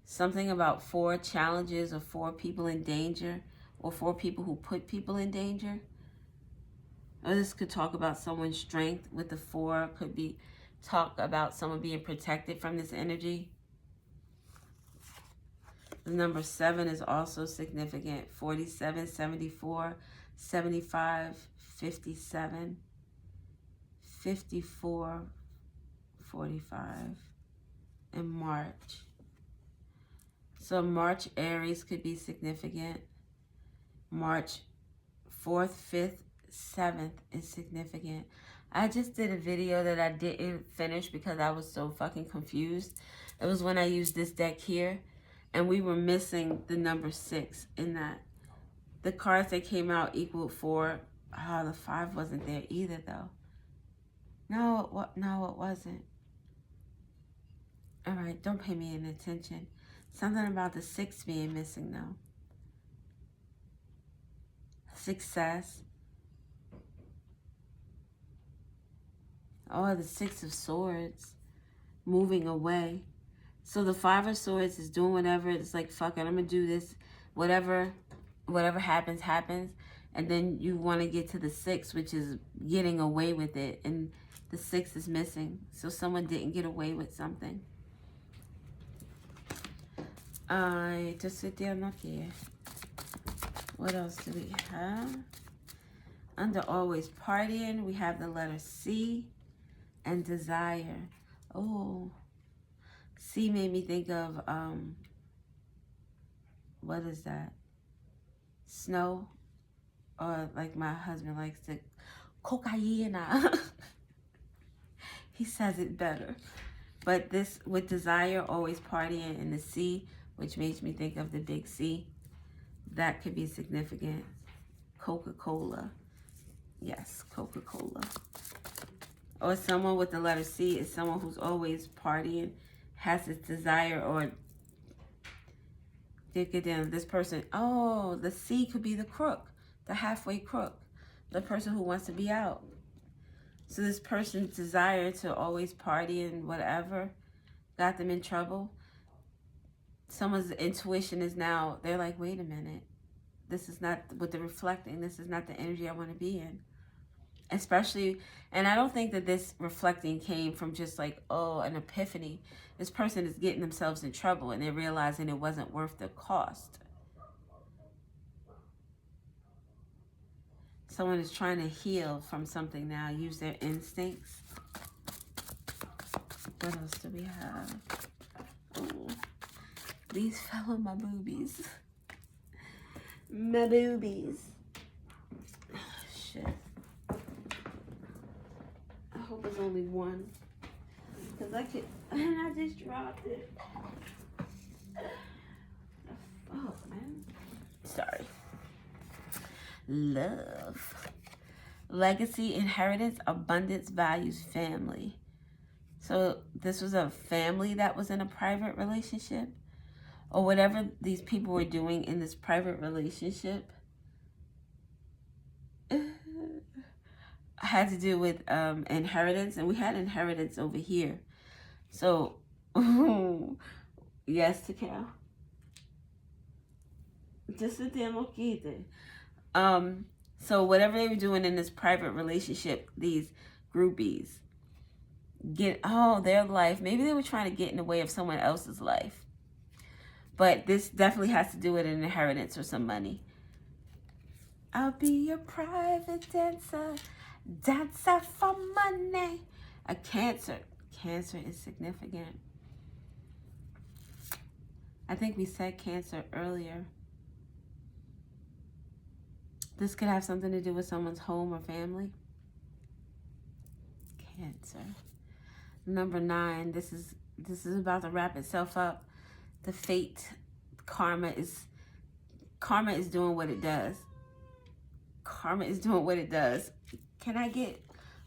Speaker 1: Something about 4 challenges or 4 people in danger or 4 people who put people in danger. Or this could talk about someone's strength with the 4. Could be talk about someone being protected from this energy. The number 7 is also significant. 47, 74, 75, 57, 54, 45, and March. So March Aries could be significant. March 4th, 5th, 7th is significant. I just did a video that I didn't finish because I was so fucking confused. It was when I used this deck here, and we were missing the number 6 in that. The cards that came out equaled 4. Oh, the 5 wasn't there either, though. No, it wasn't. All right, don't pay me any attention. Something about the 6 being missing, though. Success. Oh, the 6 of Swords. Moving away. So the 5 of Swords is doing whatever. It's like, fuck it, I'm going to do this. Whatever happens, happens. And then you want to get to the 6, which is getting away with it. And the 6 is missing. So someone didn't get away with something. Just sit there, not here. What else do we have? Under always partying, we have the letter C and desire. Oh, C made me think of, what is that? Snow, or like my husband likes to, cocaine. He says it better. But this, with desire, always partying, and the C, which makes me think of the big C, that could be significant. Coca-Cola. Yes, Coca-Cola. Or someone with the letter C is someone who's always partying, has this desire, or this person, oh, the C could be the crook, the halfway crook, the person who wants to be out. So this person's desire to always party and whatever got them in trouble. Someone's intuition is now, they're like, wait a minute, This is not with the reflecting. This is not the energy I want to be in. Especially, and I don't think that this reflecting came from just like, oh, an epiphany. This person is getting themselves in trouble and they're realizing it wasn't worth the cost. Someone is trying to heal from something now, use their instincts. What else do we have? Oh, these fell on my boobies. My boobies. Oh, shit. I hope it's only one. Because I could, and I just dropped it. Oh, man. Sorry. Love. Legacy, inheritance, abundance, values, family. So this was a family that was in a private relationship, or whatever these people were doing in this private relationship had to do with inheritance, and we had inheritance over here. So yes, to Cal. Just a demo quite. So whatever they were doing in this private relationship, these groupies get, oh, their life, maybe they were trying to get in the way of someone else's life. But this definitely has to do with an inheritance or some money. I'll be your private dancer, dancer for money. A Cancer. Cancer is significant. I think we said Cancer earlier. This could have something to do with someone's home or family. Cancer. Number 9. This is about to wrap itself up. The fate. Karma is doing what it does. Karma is doing what it does. Can I get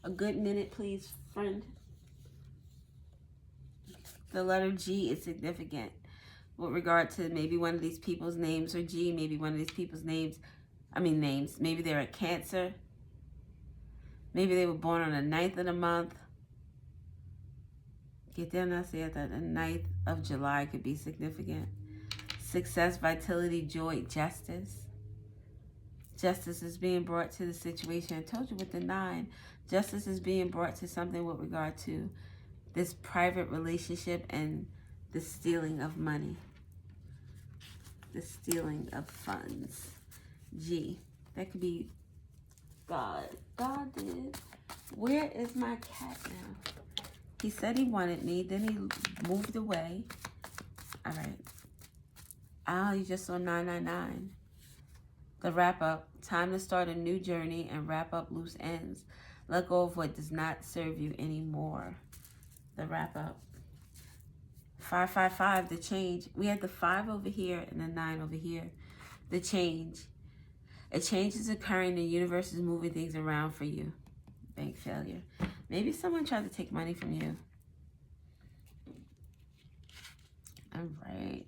Speaker 1: a good minute, please, friend? The letter G is significant with regard to maybe one of these people's names, or G, maybe one of these people's names. Maybe they're a Cancer. Maybe they were born on the 9th of the month. Get down, I say that the 9th of July could be significant. Success, vitality, joy, justice. Justice is being brought to the situation. I told you with the 9, justice is being brought to something with regard to this private relationship and the stealing of money. The stealing of funds. G. That could be God. God did. Where is my cat now? He said he wanted me. Then he moved away. All right. Ah, you just saw 999. The wrap up. Time to start a new journey and wrap up loose ends. Let go of what does not serve you anymore. The wrap up. 555, the change. We had the 5 over here and the 9 over here. The change. A change is occurring. The universe is moving things around for you. Bank failure. Maybe someone tried to take money from you. All right.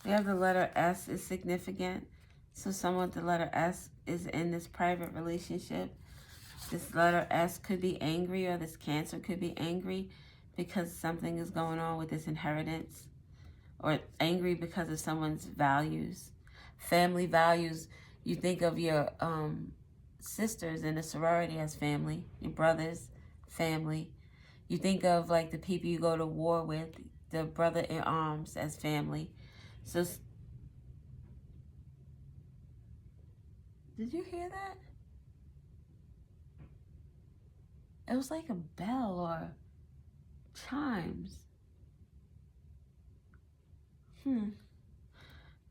Speaker 1: We have the letter S is significant. So someone with the letter S is in this private relationship. This letter S could be angry, or this Cancer could be angry because something is going on with this inheritance, or angry because of someone's values. Family values. You think of your sisters in a sorority as family, your brothers, family. You think of like the people you go to war with, the brother in arms, as family. So, did you hear that? It was like a bell or chimes.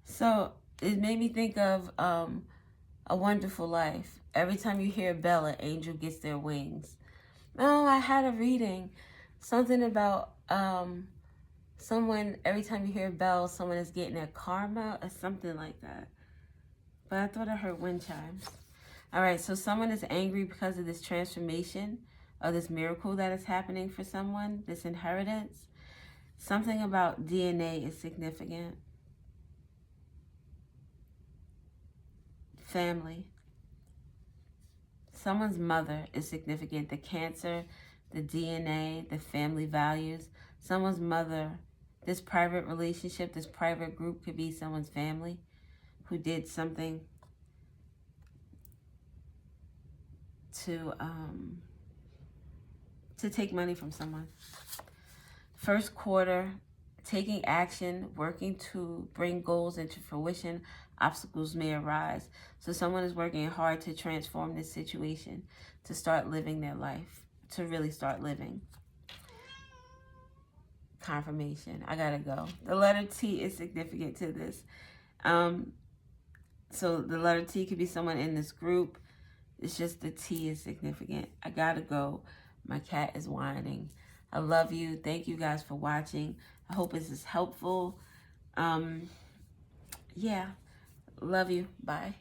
Speaker 1: So it made me think of A Wonderful Life. Every time you hear a bell, an angel gets their wings. Oh, I had a reading. Something about someone, every time you hear a bell, someone is getting their karma or something like that. But I thought I heard wind chimes. All right, so someone is angry because of this transformation or this miracle that is happening for someone, this inheritance. Something about DNA is significant. Family. Someone's mother is significant. The Cancer, the DNA, the family values. Someone's mother, this private relationship, this private group could be someone's family. who did something to take money from someone. First quarter, taking action, working to bring goals into fruition. Obstacles may arise. So someone is working hard to transform this situation, to start living their life, to really start living. Confirmation. I gotta go. The letter T is significant to this. So the letter T could be someone in this group. It's just the T is significant. I gotta go. My cat is whining. I love you. Thank you guys for watching. I hope this is helpful. Yeah. Love you. Bye.